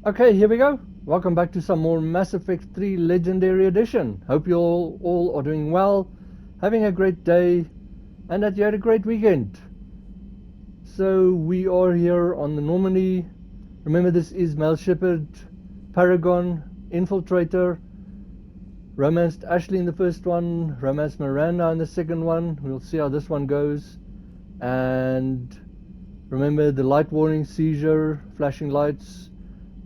Okay, here we go. Welcome back to some more Mass Effect 3 Legendary Edition. Hope you all are doing well, having a great day, and that you had a great weekend. So we are here on the Normandy. Remember, this is Shepard, Paragon, Infiltrator, romanced Ashley in the first one, romanced Miranda in the second one. We'll see how this one goes. And remember the light warning, seizure, flashing lights,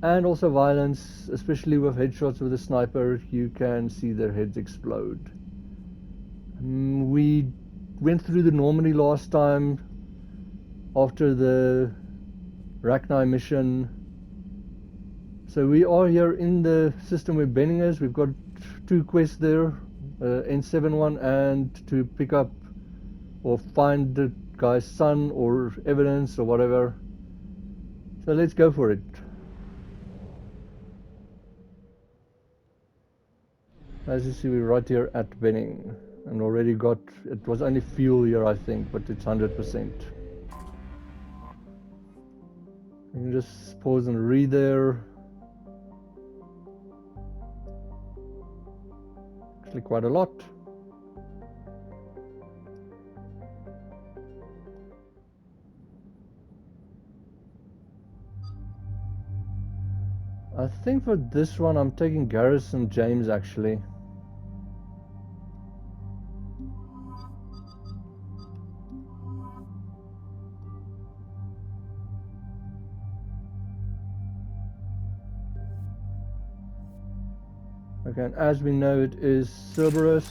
and also violence, especially with headshots with a sniper. You can see their heads explode. We went through the Normandy last time after the Rachni mission. So we are here in the system where Benning is. We've got two quests there, N7 one, and to pick up or find the guy's son or evidence or whatever. So let's go for it. As you see, we're right here at Benning, and already got, it was only fuel here I think, but it's 100%. You can just pause and read there. Actually quite a lot. I think for this one I'm taking Garrison James actually. Okay, and as we know it is Cerberus,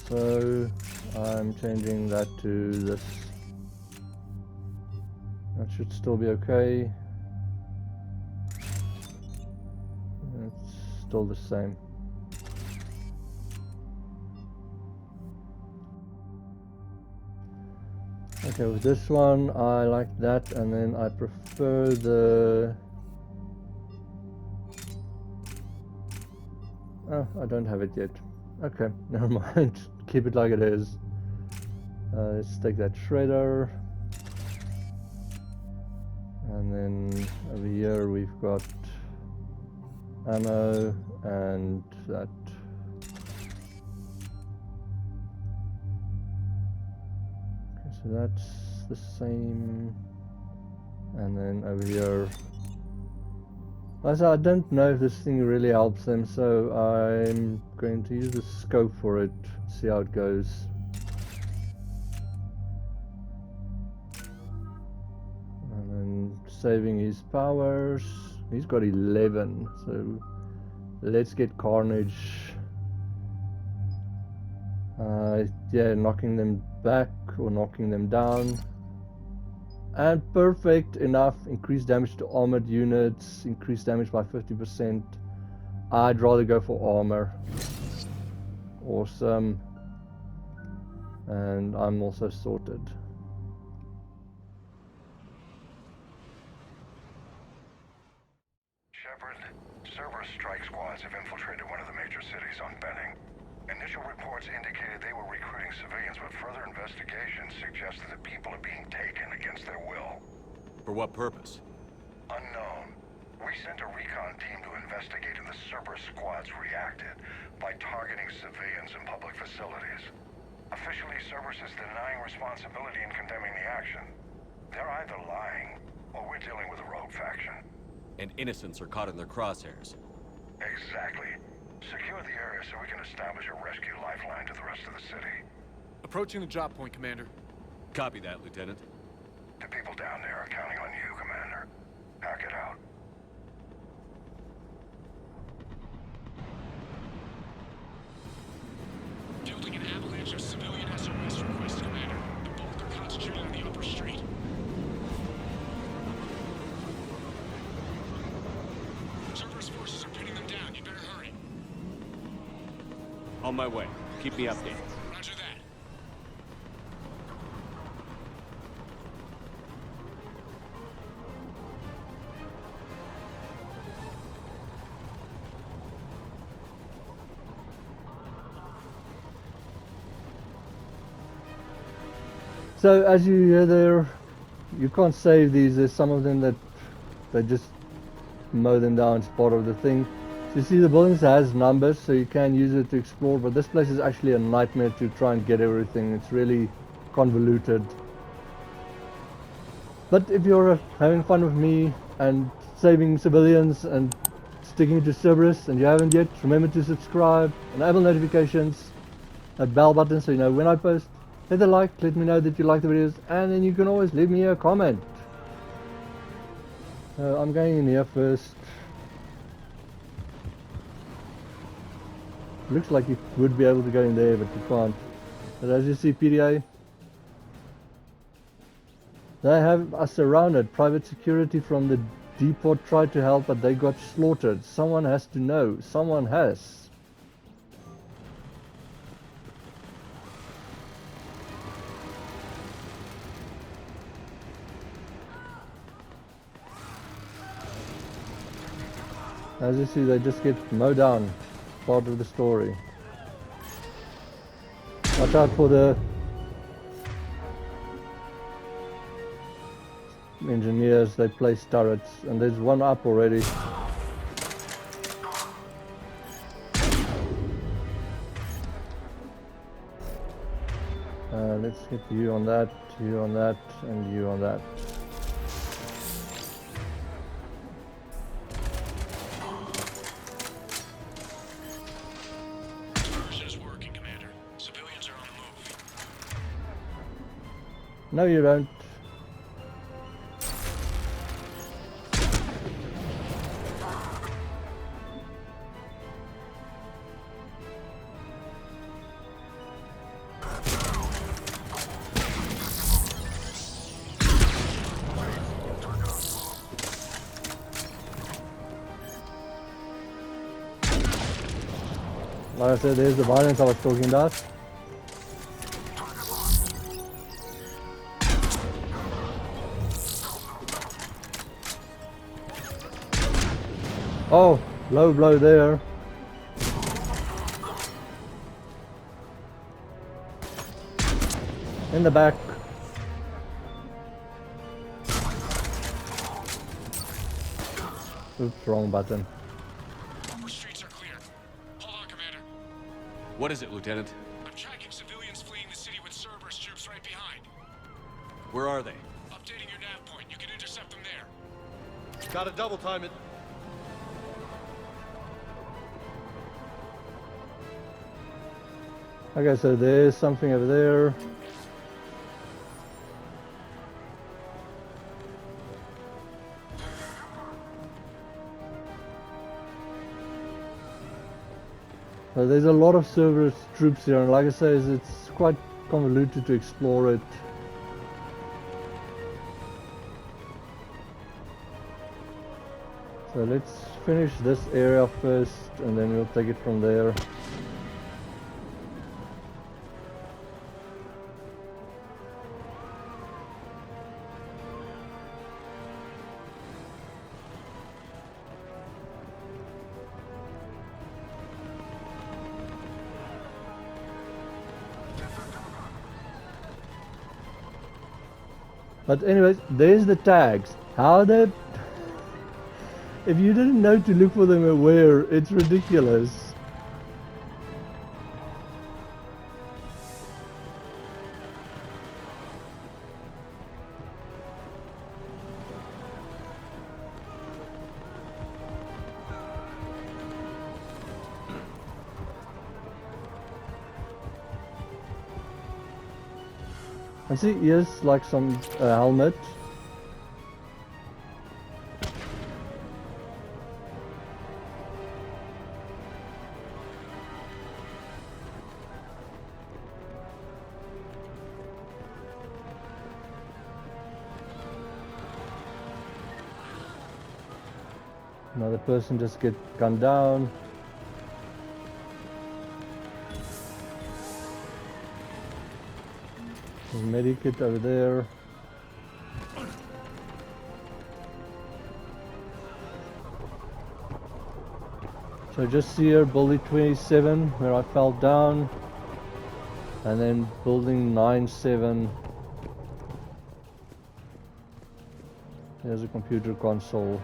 so I'm changing that to this. That should still be okay. It's still the same. Okay, with this one I like that, and then I prefer the... Oh, I don't have it yet. Okay, never mind. Keep it like it is. Let's take that shredder. And then over here we've got ammo and that. Okay, so that's the same. And then over here, I don't know if this thing really helps them, so I'm going to use the scope for it, see how it goes. And then saving his powers. He's got 11, so let's get Carnage. Yeah, knocking them back or knocking them down. And perfect enough, increased damage to armored units, increased damage by 50%. I'd rather go for armor. Awesome. And I'm also sorted. Shepard, Cerberus strike squads have infiltrated one of the major cities on Benning. Initial reports indicated they were recruiting civilians, but further investigation suggested that people are being taken against their will. For what purpose? Unknown. We sent a recon team to investigate, and the Cerberus squads reacted by targeting civilians in public facilities. Officially, Cerberus is denying responsibility and condemning the action. They're either lying, or we're dealing with a rogue faction. And innocents are caught in their crosshairs. Exactly. Secure the area so we can establish a rescue lifeline to the rest of the city. Approaching the drop point, Commander. Copy that, Lieutenant. The people down there are counting on you, Commander. Hack it out. Building an avalanche of civilian SOS requests, Commander. The bulk are concentrated on the upper street. Cerberus forces are pinning them down. You better hurry. On my way. Keep me updated. Roger that. So as you hear there, you can't save these. There's some of them that they just mow them down as part of the thing. So you see the buildings has numbers, so you can use it to explore, but this place is actually a nightmare to try and get everything. It's really convoluted. But if you're having fun with me and saving civilians and sticking to Cerberus and you haven't yet, remember to subscribe, enable notifications, that bell button so you know when I post. Hit a like, let me know that you like the videos, and then you can always leave me a comment. I'm going in here first. Looks like you would be able to go in there, but you can't. But as you see, PDA, they have us surrounded. Private security from the depot tried to help, but they got slaughtered. Someone has to know. Someone has. As you see, they just get mowed down. Part of the story. Watch out for the engineers, they place turrets, and there's one up already. Let's get you on that, you on that, and you on that. No, you don't. Like I said, there's the violence I was talking about. Oh, low blow there. In the back. Oops, wrong button. Upper streets are clear. Hold on, Commander. What is it, Lieutenant? I'm tracking civilians fleeing the city with Cerberus troops right behind. Where are they? Updating your nav point. You can intercept them there. Gotta double time it. Okay, so there's something over there. So there's a lot of Cerberus troops here, and like I say, it's quite convoluted to explore it. So let's finish this area first, and then we'll take it from there. But anyways, there's the tags. How the... If you didn't know to look for them where, it's ridiculous. And see, here's like some helmet. Another person just get gunned down. Medikit over there. So just here, building 27 where I fell down, and then building 97. There's a computer console.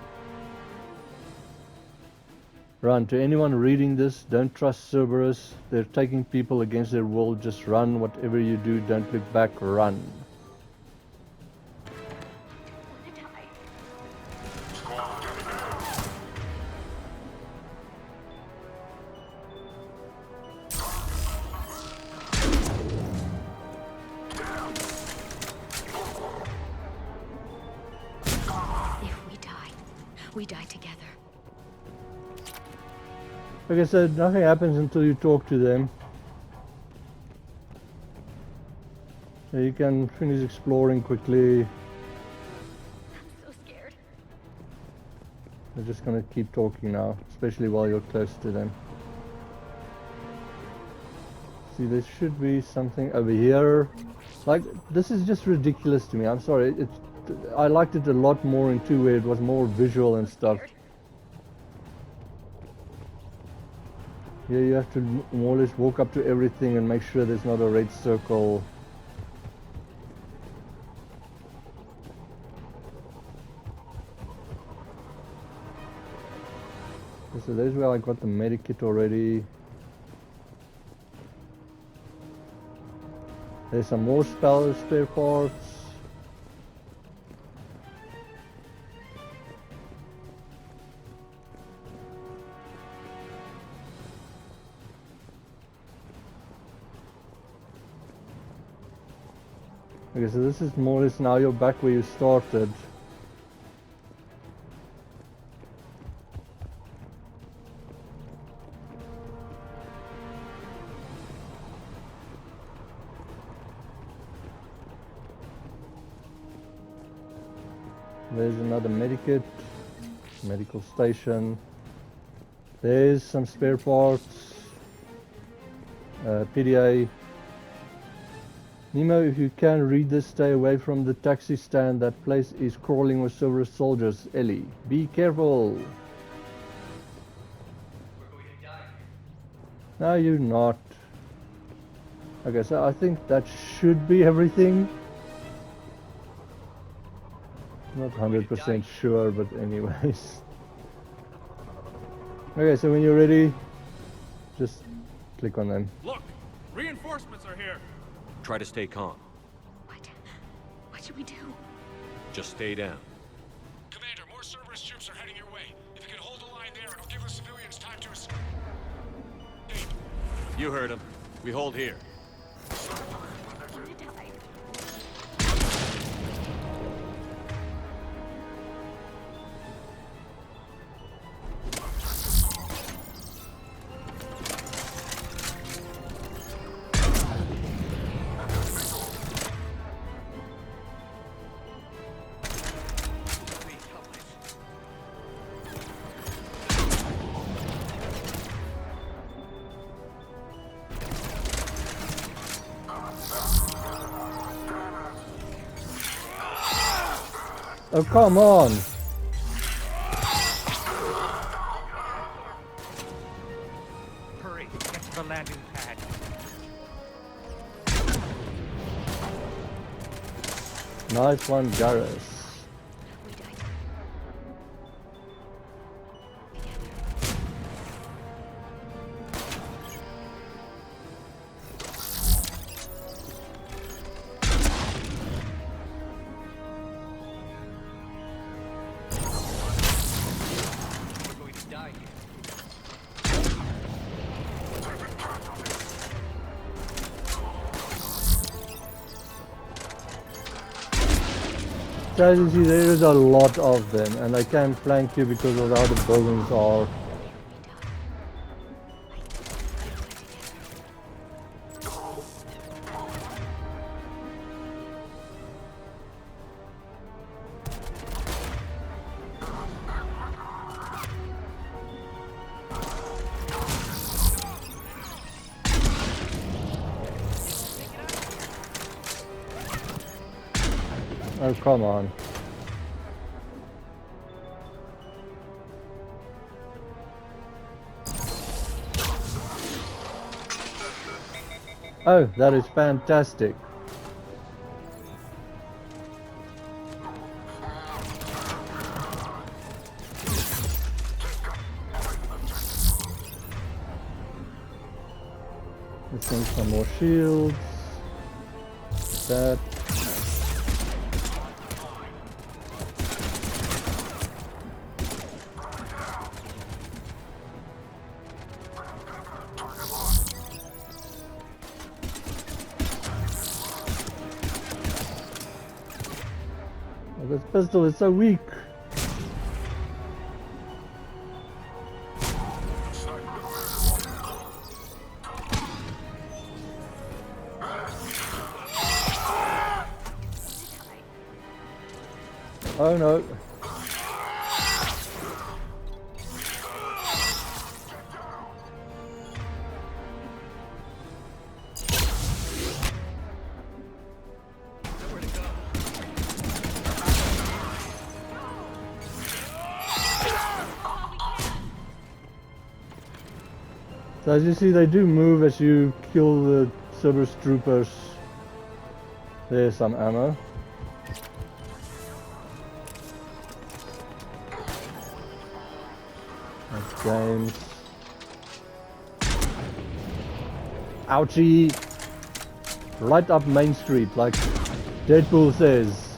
Run. To anyone reading this, don't trust Cerberus. They're taking people against their will. Just run. Whatever you do, don't look back. Run. We die together. Like I said, nothing happens until you talk to them. So you can finish exploring quickly. I'm so scared. We're just gonna keep talking now, especially while you're close to them. See, there should be something over here. Like, this is just ridiculous to me. I'm sorry. I liked it a lot more in 2 where it was more visual and stuff. Here you have to more or less walk up to everything and make sure there's not a red circle. So there's where I got the medikit already. There's some more spare parts. Okay, so this is more or less now you're back where you started. There's another medikit, medical station. There's some spare parts, PDA. Nemo, if you can read this, stay away from the taxi stand. That place is crawling with Cerberus soldiers. Ellie, be careful. No, you're not. Okay, so I think that should be everything. Not 100% sure, but anyways. Okay, so when you're ready, just click on them. Look! Reinforcements are here! Try to stay calm. What should we do? Just stay down. Commander, more Cerberus troops are heading your way. If you can hold the line there, it'll give the civilians time to escape. You heard him. We hold here. Oh, come on! Hurry, get to the landing pad. Nice one, Garrus. We died. We're going to die here. So as you see, there is a lot of them, and I can't flank you because of how the buildings are. Oh, come on. Oh, that is fantastic. Let's think some more shields. That. Oh, this pistol is so weak. Oh no. So as you see, they do move as you kill the Cerberus troopers. There's some ammo. That's James. Ouchie! Right up Main Street, like Deadpool says.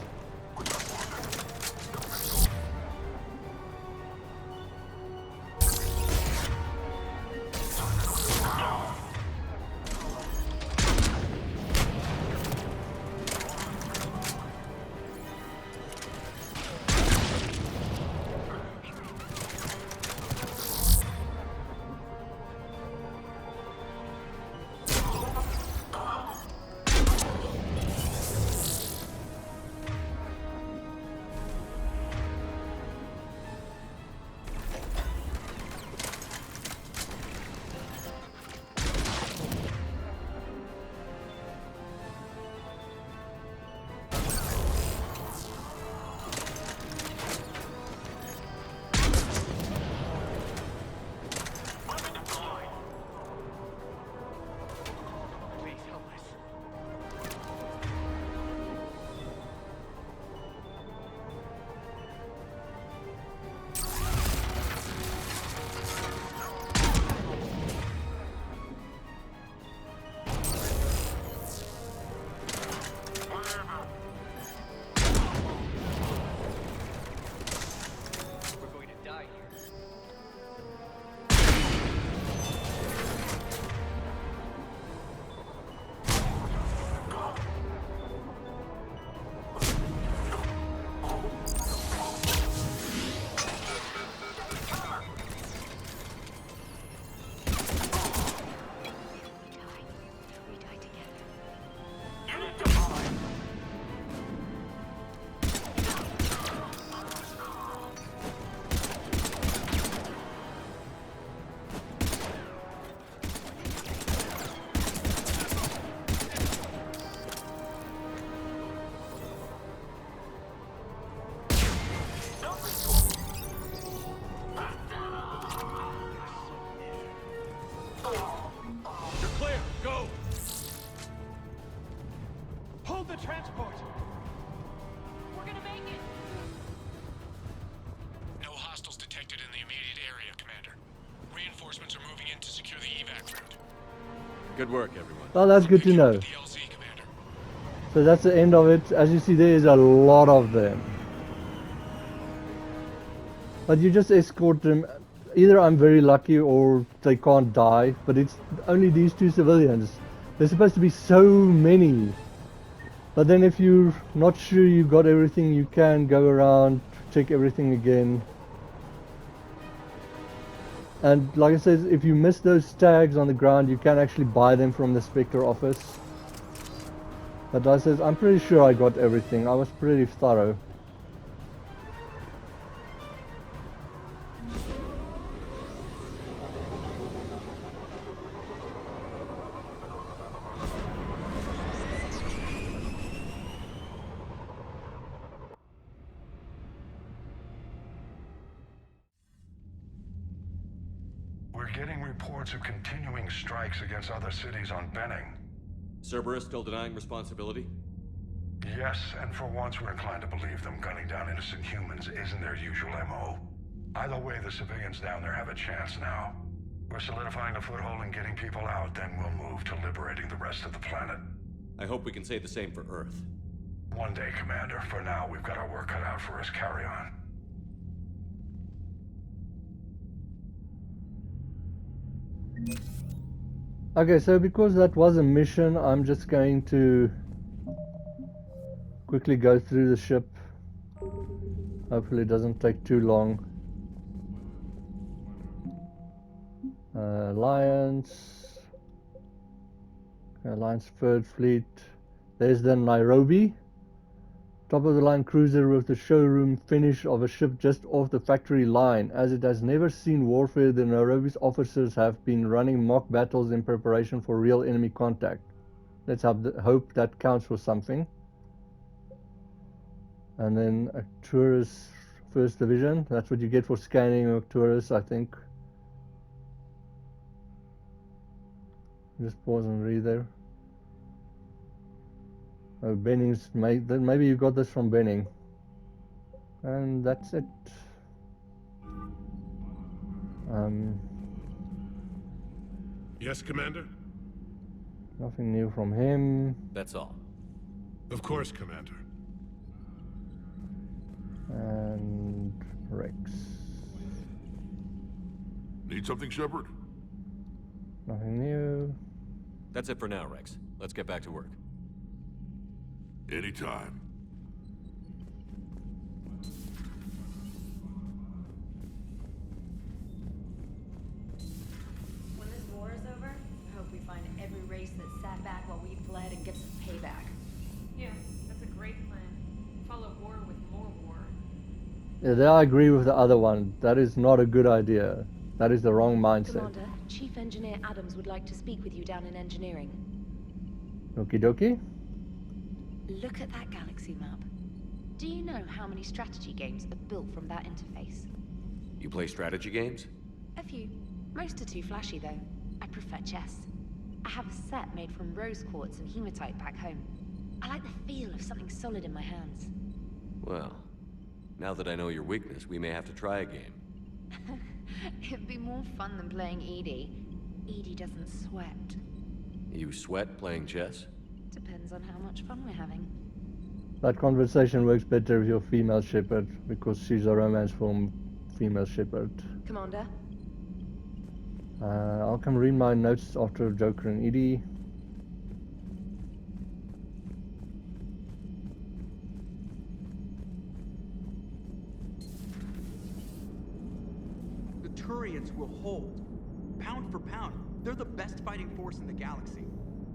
Please help us. We're going to die here. We die together. You're clear. Go. Hold the transport! We're gonna make it! No hostiles detected in the immediate area, Commander. Reinforcements are moving in to secure the evac route. Good work, everyone. Well, that's good to know. DLZ, Commander. So that's the end of it. As you see, there is a lot of them. But you just escort them. Either I'm very lucky or they can't die. But it's only these two civilians. There's supposed to be so many. But then if you're not sure you got everything, you can go around, check everything again. And like I said, if you miss those tags on the ground, you can actually buy them from the Spectre office. But like I said, I'm pretty sure I got everything. I was pretty thorough. We're getting reports of continuing strikes against other cities on Benning. Cerberus still denying responsibility? Yes, and for once we're inclined to believe them gunning down innocent humans isn't their usual MO. Either way, the civilians down there have a chance now. We're solidifying a foothold and getting people out, then we'll move to liberating the rest of the planet. I hope we can say the same for Earth. One day, Commander. For now, we've got our work cut out for us. Carry on. Okay, so because that was a mission, I'm just going to quickly go through the ship. Hopefully it doesn't take too long. Alliance. Alliance Third Fleet. There's the Nairobi. Top of the line cruiser with the showroom finish of a ship just off the factory line. As it has never seen warfare, the Nairobi's officers have been running mock battles in preparation for real enemy contact. Let's hope that counts for something. And then Arcturus First Division. That's what you get for scanning Arcturus, I think. Just pause and read there. Oh, Benning's made. Then maybe you got this from Benning. And that's it. Yes, Commander? Nothing new from him. That's all. Of course, Commander. And Rex. Need something, Shepard? Nothing new. That's it for now, Rex. Let's get back to work. Anytime. When this war is over, I hope we find every race that sat back while we fled and get some payback. Yeah, that's a great plan. Follow war with more war. Yeah, there I agree with the other one. That is not a good idea. That is the wrong mindset. Commander, Chief Engineer Adams would like to speak with you down in engineering. Okie dokie. Look at that galaxy map. Do you know how many strategy games are built from that interface? You play strategy games? A few. Most are too flashy, though. I prefer chess. I have a set made from rose quartz and hematite back home. I like the feel of something solid in my hands. Well, now that I know your weakness, we may have to try a game. It'd be more fun than playing Edie. Edie doesn't sweat. You sweat playing chess? Depends on how much fun we're having. That conversation works better with your female Shepard because she's a romance form female Shepard. Commander? I'll come read my notes after Joker and Edie. The Turians will hold. Pound for pound, they're the best fighting force in the galaxy.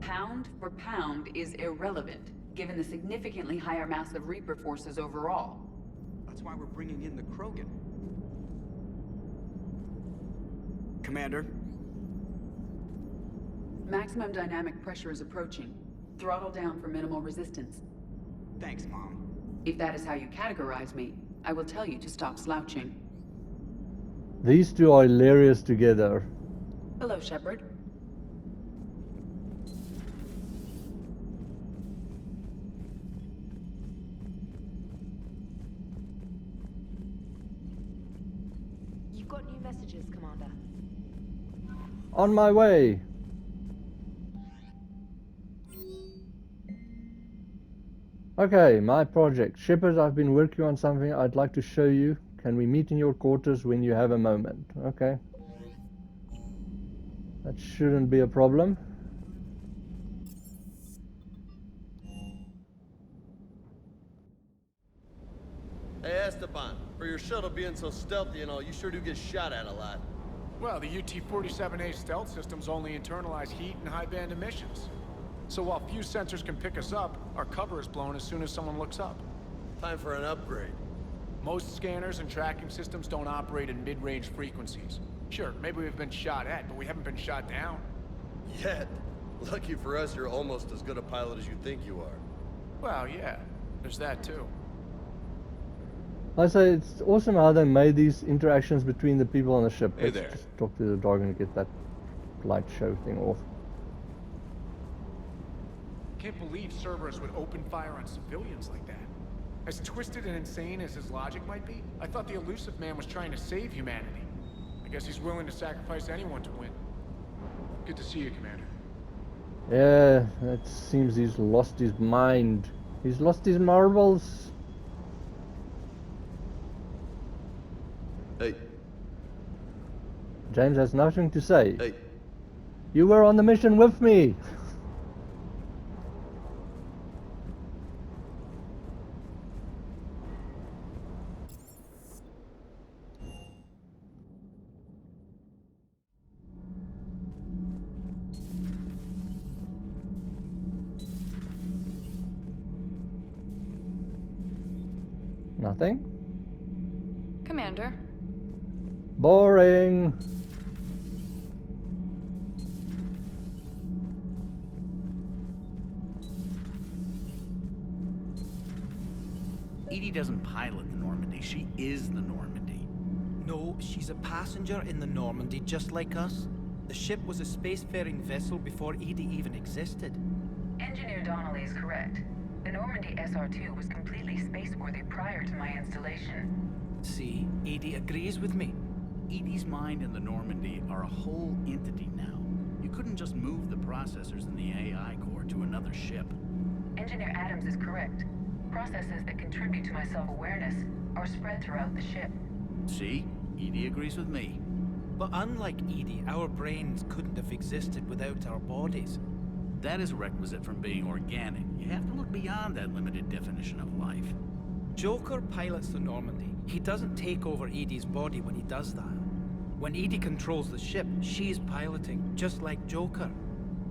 Pound for pound is irrelevant, given the significantly higher mass of Reaper forces overall. That's why we're bringing in the Krogan. Commander? Maximum dynamic pressure is approaching. Throttle down for minimal resistance. Thanks, Mom. If that is how you categorize me, I will tell you to stop slouching. These two are hilarious together. Hello, Shepard. You've got new messages, Commander. On my way. Okay, my project. Shepard, I've been working on something I'd like to show you. Can we meet in your quarters when you have a moment? Okay. That shouldn't be a problem. Hey Esteban, for your shuttle being so stealthy and all, you sure do get shot at a lot. Well, the UT-47A stealth systems only internalize heat and high-band emissions. So while few sensors can pick us up, our cover is blown as soon as someone looks up. Time for an upgrade. Most scanners and tracking systems don't operate in mid-range frequencies. Sure, maybe we've been shot at, but we haven't been shot down. Yet. Lucky for us, you're almost as good a pilot as you think you are. Well, yeah, there's that too. I say it's awesome how they made these interactions between the people on the ship. Hey Let's there. just talk to the dog and get that light show thing off. Can't believe Cerberus would open fire on civilians like that. As twisted and insane as his logic might be, I thought the elusive man was trying to save humanity. I I guess he's willing to sacrifice anyone to win. Good to see you, Commander. Yeah, it seems he's lost his mind. He's lost his marbles. Hey. James has nothing to say. Hey. You were on the mission with me. Nothing? Commander. Boring. EDI doesn't pilot the Normandy, she is the Normandy. No, she's a passenger in the Normandy, just like us. The ship was a spacefaring vessel before EDI even existed. Engineer Donnelly is correct. The Normandy SR-2 was completely spaceworthy prior to my installation. See, EDI agrees with me. EDI's mind and the Normandy are a whole entity now. You couldn't just move the processors in the AI core to another ship. Engineer Adams is correct. Processes that contribute to my self-awareness are spread throughout the ship. See? EDI agrees with me. But unlike EDI, our brains couldn't have existed without our bodies. That is a requisite from being organic. You have to look beyond that limited definition of life. Joker pilots the Normandy. He doesn't take over EDI's body when he does that. When EDI controls the ship, she's piloting, just like Joker.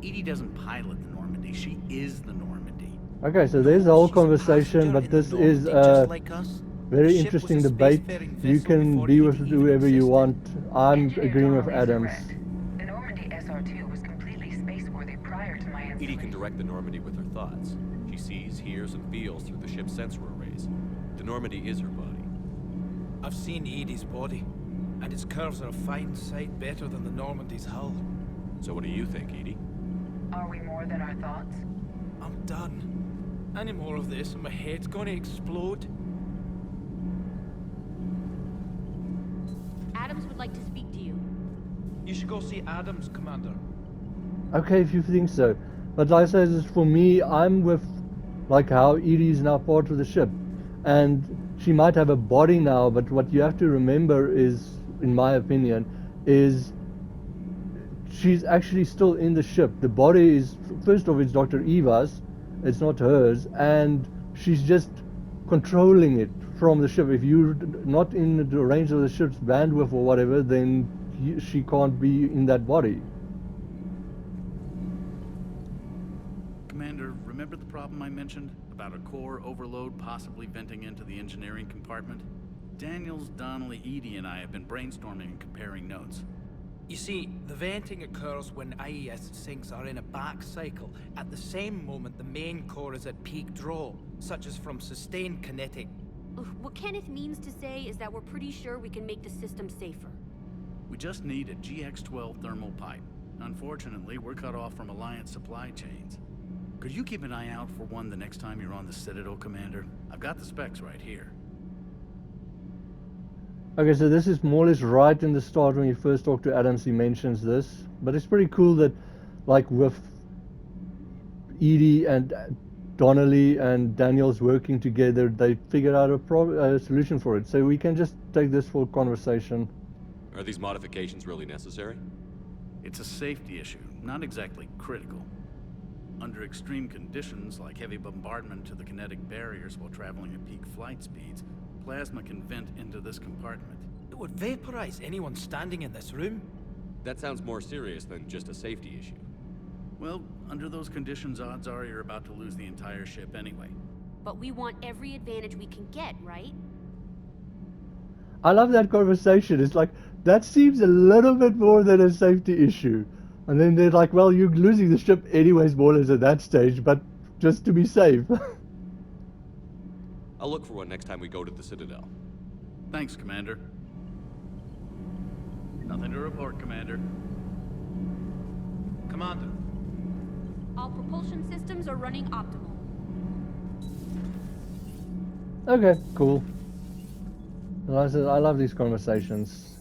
EDI doesn't pilot the Normandy, she is the Normandy. Okay, so there's a whole conversation, but this is a very interesting debate. You can be with whoever you want. I'm agreeing with Adams. The Normandy SR-2 was completely spaceworthy prior to my installation. EDI can direct the Normandy with her thoughts. She sees, hears, and feels through the ship's sensor arrays. The Normandy is her body. I've seen EDI's body, and its curves are a fine sight better than the Normandy's hull. So what do you think, EDI? Are we more than our thoughts? I'm done. Any more of this and my head's gonna explode. Adams would like to speak to you. You should go see Adams, Commander. Okay, if you think so. But like I said, for me, I'm with like how Edie is now part of the ship. And she might have a body now, but what you have to remember is, in my opinion, is she's actually still in the ship. The body is, first off, it's Dr. Eva's, it's not hers, and she's just controlling it from the ship. If you're not in the range of the ship's bandwidth or whatever, then she can't be in that body. Commander, remember the problem I mentioned? About a core overload possibly venting into the engineering compartment? Daniels, Donnelly, Edie, and I have been brainstorming and comparing notes. You see, the venting occurs when IES sinks are in a back cycle. At the same moment, the main core is at peak draw, such as from sustained kinetic. What Kenneth means to say is that we're pretty sure we can make the system safer. We just need a GX-12 thermal pipe. Unfortunately, we're cut off from Alliance supply chains. Could you keep an eye out for one the next time you're on the Citadel, Commander? I've got the specs right here. Okay, so this is more or less right in the start when you first talk to Adams, he mentions this. But it's pretty cool that, like, with Edie and Donnelly and Daniels working together, they figured out a solution for it. So we can just take this for conversation. Are these modifications really necessary? It's a safety issue, not exactly critical. Under extreme conditions, like heavy bombardment to the kinetic barriers while traveling at peak flight speeds, plasma can vent into this compartment. It would vaporize anyone standing in this room. That sounds more serious than just a safety issue. Well, under those conditions, odds are you're about to lose the entire ship anyway. But we want every advantage we can get, right? I love that conversation. It's like, that seems a little bit more than a safety issue. And then they're like, well, you're losing the ship anyways, more or less at that stage, but just to be safe. I'll look for one next time we go to the Citadel. Thanks, Commander. Nothing to report, Commander. Commander. All propulsion systems are running optimal. Okay, cool. Like I said, I love these conversations.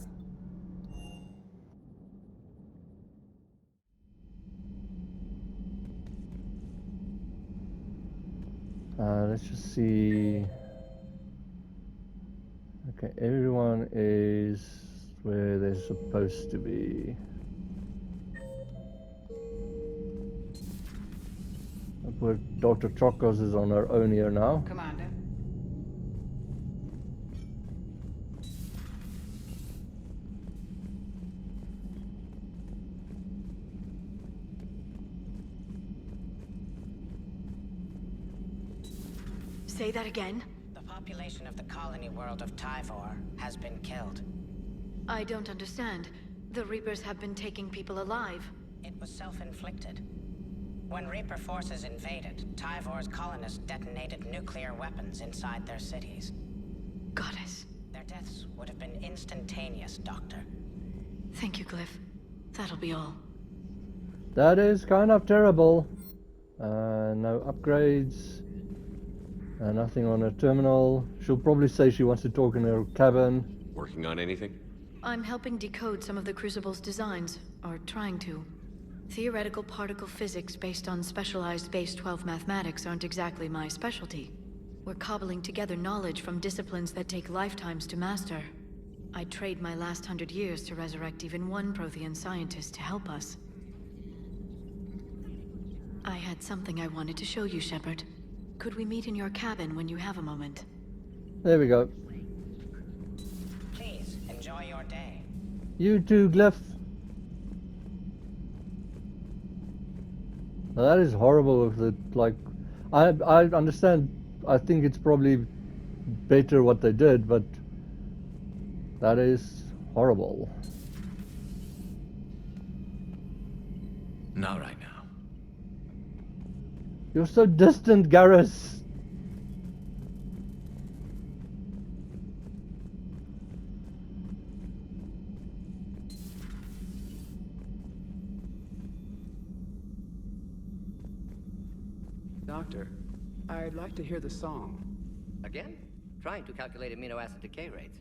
Let's just see. Okay, everyone is where they're supposed to be. But Dr. Chokos is on her own here now. Commander. Say that again? The population of the colony world of Tyvor has been killed. I don't understand. The Reapers have been taking people alive. It was self-inflicted. When Reaper forces invaded, Tyvor's colonists detonated nuclear weapons inside their cities. Goddess. Their deaths would have been instantaneous, Doctor. Thank you, Glyph. That'll be all. That is kind of terrible. No upgrades. Nothing on her terminal. She'll probably say she wants to talk in her cabin. Working on anything? I'm helping decode some of the Crucible's designs, or trying to. Theoretical particle physics based on specialized base 12 mathematics aren't exactly my specialty. We're cobbling together knowledge from disciplines that take lifetimes to master. I'd trade my last 100 years to resurrect even one Prothean scientist to help us. I had something I wanted to show you, Shepard. Could we meet in your cabin when you have a moment? There we go. Please, enjoy your day. You too, Glyph. Now that is horrible if it, like... I understand, I think it's probably better what they did, but... that is horrible. Not right now. You're so distant, Garrus. Doctor, I'd like to hear the song. Again? Trying to calculate amino acid decay rates.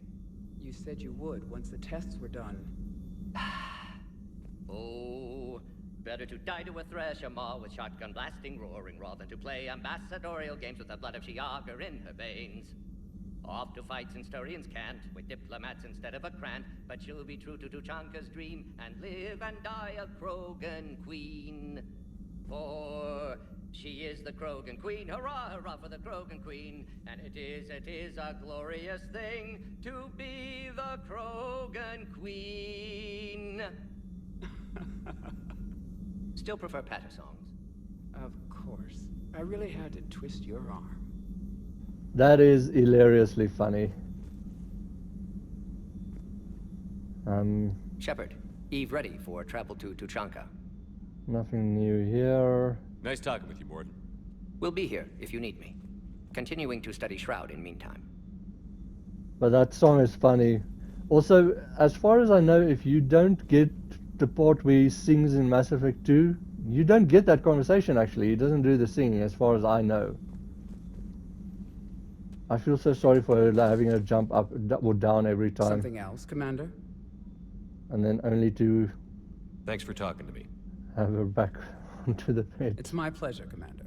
You said you would once the tests were done. Oh, better to die to a thresher maw with shotgun blasting, roaring raw than to play ambassadorial games with the blood of Shiagar in her veins. Off to fight since Turians can't, with diplomats instead of a Krant, but she'll be true to Tuchanka's dream and live and die a Krogan queen. For she is the Krogan queen, hurrah, hurrah for the Krogan queen, and it is a glorious thing to be the Krogan queen. Still prefer patter songs? Of course. I really had to twist your arm. That is hilariously funny. Shepard, Eve ready for travel to Tuchanka. Nothing new here. Nice talking with you, Morden. We'll be here if you need me. Continuing to study Shroud in meantime. But that song is funny. Also, as far as I know, if you don't get the part where he sings in Mass Effect 2, you don't get that conversation actually. He doesn't do the singing as far as I know. I feel so sorry for her having her jump up or down every time. Something else, Commander? And then only to... Thanks for talking to me. Have her back onto the bed. It's my pleasure, Commander.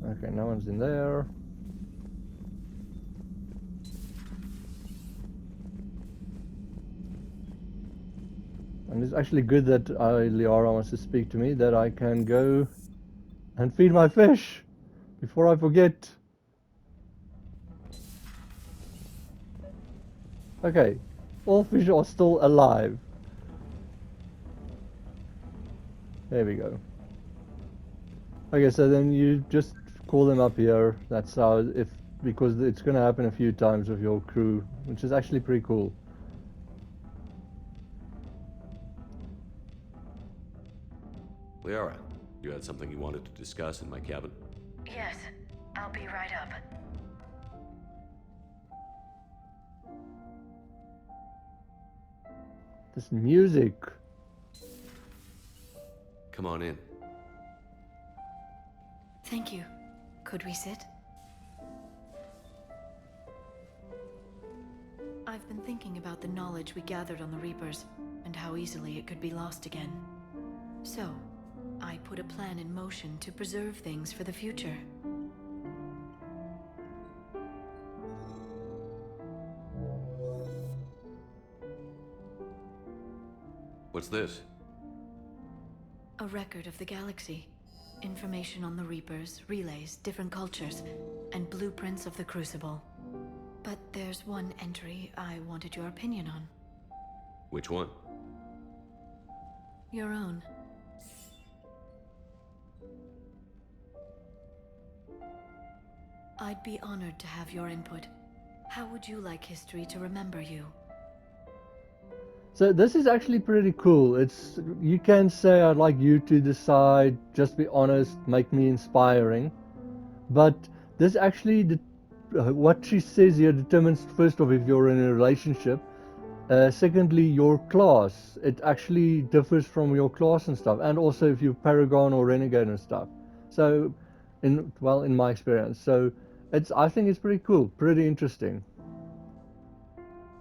Okay, no one's in there. And it's actually good that Liara wants to speak to me, that I can go and feed my fish before I forget. Okay, all fish are still alive. There we go. Okay, so then you just call them up here. That's how, because it's going to happen a few times with your crew, which is actually pretty cool. Liara, you had something you wanted to discuss in my cabin? Yes, I'll be right up. This music. Come on in. Thank you. Could we sit? I've been thinking about the knowledge we gathered on the Reapers, and how easily it could be lost again. So, I put a plan in motion to preserve things for the future. What's this? A record of the galaxy. Information on the Reapers, relays, different cultures, and blueprints of the Crucible. But there's one entry I wanted your opinion on. Which one? Your own. I'd be honored to have your input. How would you like history to remember you? So this is actually pretty cool. It's, you can say I'd like you to decide, just be honest, make me inspiring. But this actually, what she says here determines first off if you're in a relationship. Secondly, your class. It actually differs from your class and stuff, and also if you're Paragon or Renegade and stuff. So, in my experience, so I think it's pretty cool, pretty interesting.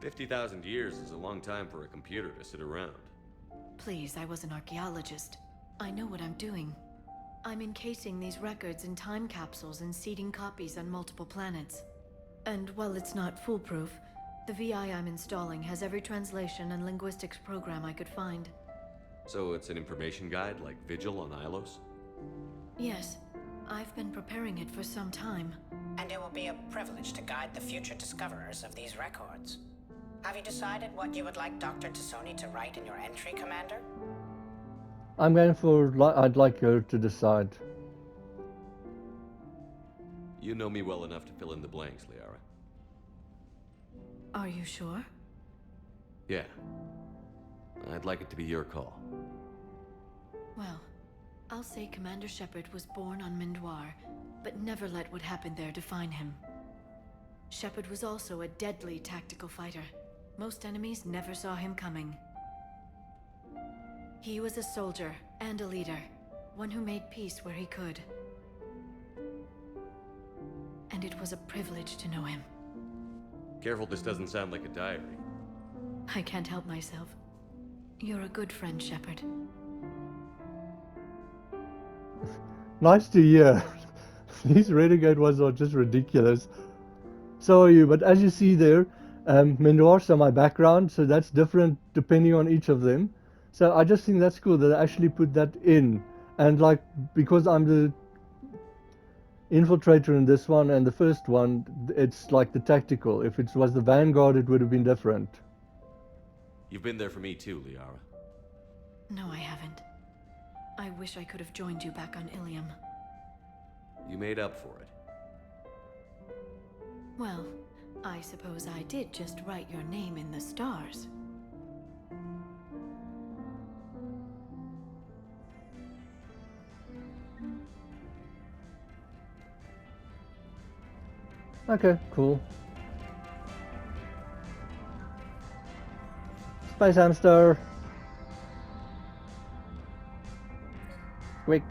50,000 years is a long time for a computer to sit around. Please, I was an archaeologist. I know what I'm doing. I'm encasing these records in time capsules and seeding copies on multiple planets. And while it's not foolproof, the VI I'm installing has every translation and linguistics program I could find. So it's an information guide like Vigil on Ilos? Yes, I've been preparing it for some time. And it will be a privilege to guide the future discoverers of these records. Have you decided what you would like Dr. Tassoni to write in your entry, Commander? I'm going for, I'd like her to decide. You know me well enough to fill in the blanks, Liara. Are you sure? Yeah. I'd like it to be your call. Well, I'll say Commander Shepard was born on Mindoir, but never let what happened there define him. Shepard was also a deadly tactical fighter. Most enemies never saw him coming. He was a soldier and a leader, one who made peace where he could. And it was a privilege to know him. Careful, this doesn't sound like a diary. I can't help myself. You're a good friend, Shepard. Nice to hear. These Renegade ones are just ridiculous. So are you, but as you see there, Mindoirs are my background, so that's different depending on each of them. So I just think that's cool that I actually put that in. And like, because I'm the Infiltrator in this one and the first one, it's like the tactical. If it was the Vanguard, it would have been different. You've been there for me too, Liara. No, I haven't. I wish I could have joined you back on Ilium. You made up for it. Well, I suppose I did just write your name in the stars. Okay, cool. Space hamster. Quick.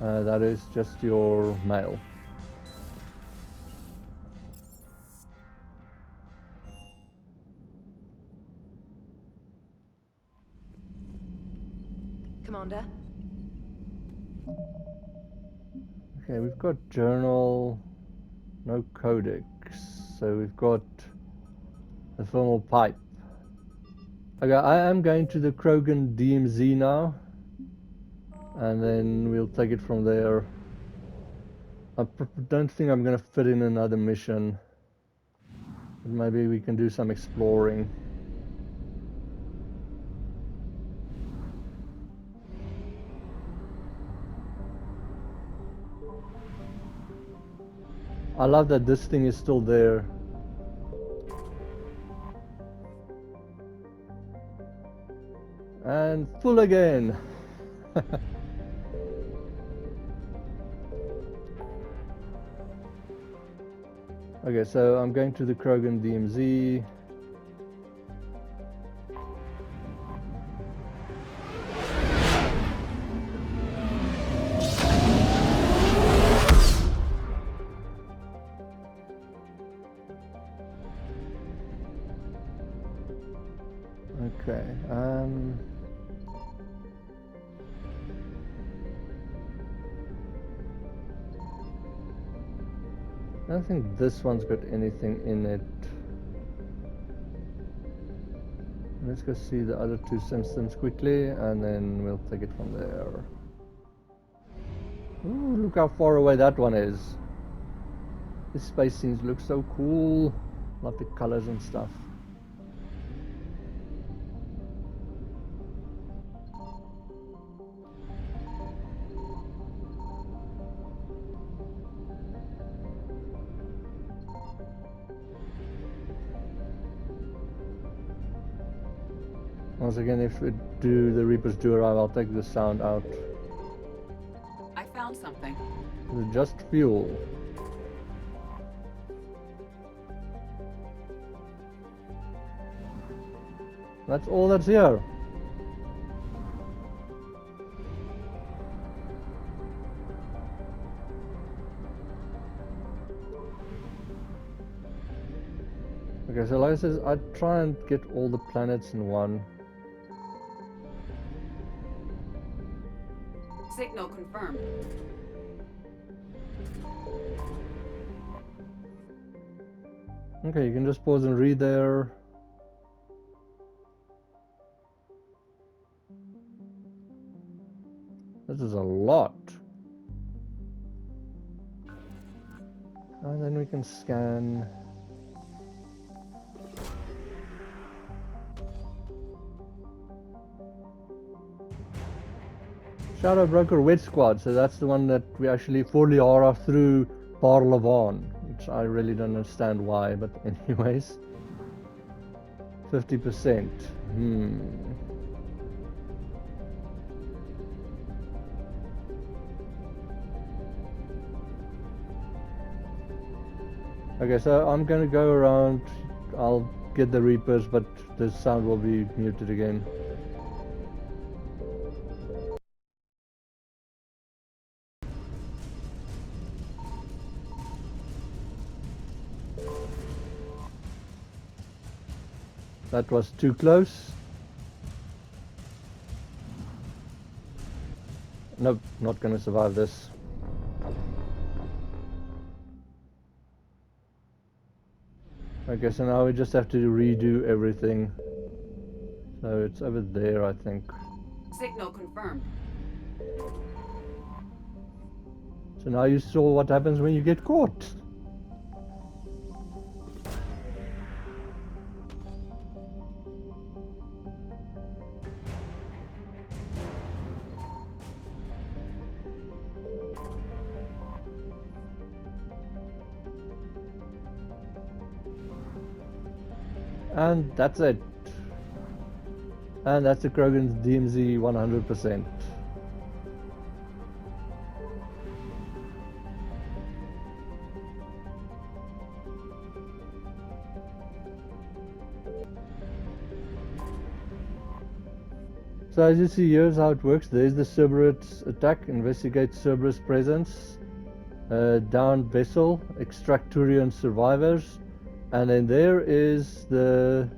That is just your mail. Commander? Okay, we've got journal, no codex, so we've got the thermal pipe. Okay, I am going to the Krogan DMZ now, and then we'll take it from there. I don't think I'm going to fit in another mission, but maybe we can do some exploring. I love that this thing is still there. And full again. Okay, so I'm going to the Krogan DMZ. Okay, I don't think this one's got anything in it. Let's go see the other two systems quickly, and then we'll take it from there. Ooh, look how far away that one is. This space scenes look so cool. Love the colors and stuff. Once again, if the Reapers do arrive, I'll take the sound out. I found something. Just fuel. That's all that's here. Okay, so like I said, I'd try and get all the planets in one. Signal confirmed. Okay, you can just pause and read there. This is a lot. And then we can scan. Shadow Broker Wet Squad, so that's the one that we actually fully are through Parlavon, which I really don't understand why, but anyways. 50%. Okay, so I'm gonna go around, I'll get the Reapers, but the sound will be muted again. That was too close. Nope, not gonna survive this. Okay, so now we just have to redo everything. So it's over there, I think. Signal confirmed. So now you saw what happens when you get caught. And that's it. And that's the Krogan DMZ 100%. So as you see, here's how it works. There's the Cerberus attack, investigate Cerberus presence, down vessel, extract Turian survivors, and then there is the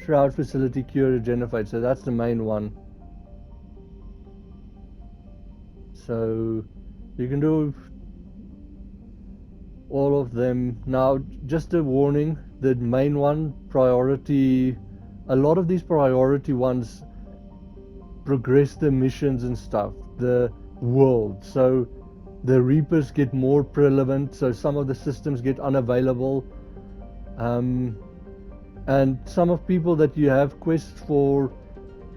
Shroud facility, cure, regenerate. So that's the main one. So you can do all of them. Now, just a warning, the main one, priority, a lot of these priority ones progress the missions and stuff, the world. So the Reapers get more prevalent, so some of the systems get unavailable. And some of people that you have quests for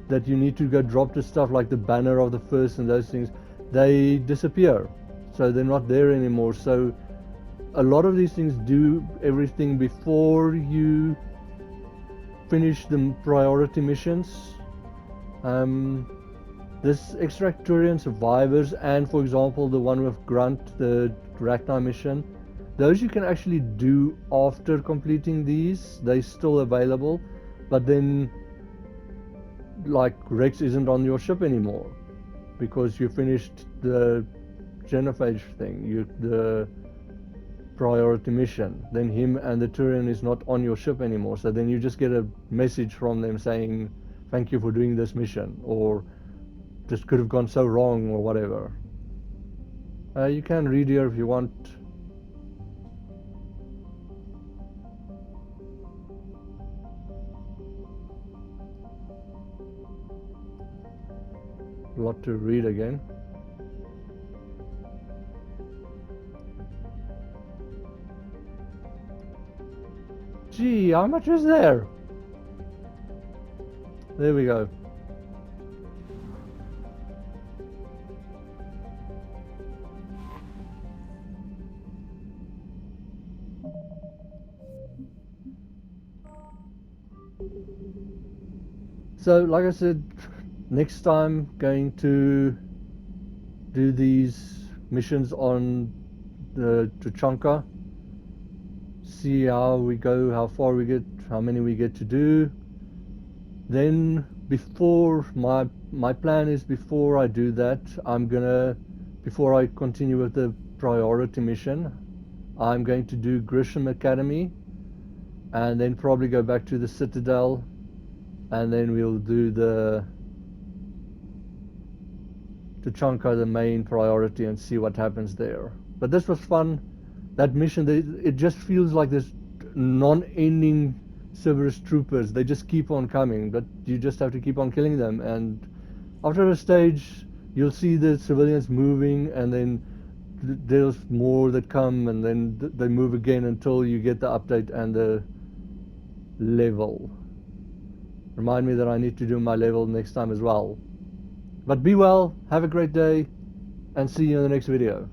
that you need to go drop to stuff like the banner of the first and those things, they disappear. So they're not there anymore. So a lot of these things do everything before you finish the priority missions. This extract Turian survivors and, for example, the one with Grunt, the Ragnar mission, those you can actually do after completing these. They're still available, but then like Rex isn't on your ship anymore because you finished the genophage thing, the priority mission. Then him and the Turian is not on your ship anymore, so then you just get a message from them saying thank you for doing this mission, or this could have gone so wrong, or whatever. You can read here if you want. A lot to read again. Gee, how much is there? There we go. So, like I said, next time going to do these missions on the Tuchanka. See how we go, how far we get, how many we get to do. Then before my plan is, before I do that, before I continue with the priority mission, I'm going to do Grisham Academy, and then probably go back to the Citadel, and then we'll do the Tuchanka, the main priority, and see what happens there. But this was fun. That mission, it just feels like this non-ending Cerberus troopers. They just keep on coming, but you just have to keep on killing them. And after a stage, you'll see the civilians moving, and then there's more that come, and then they move again until you get the update and the level. Remind me that I need to do my level next time as well. But be well, have a great day, and see you in the next video.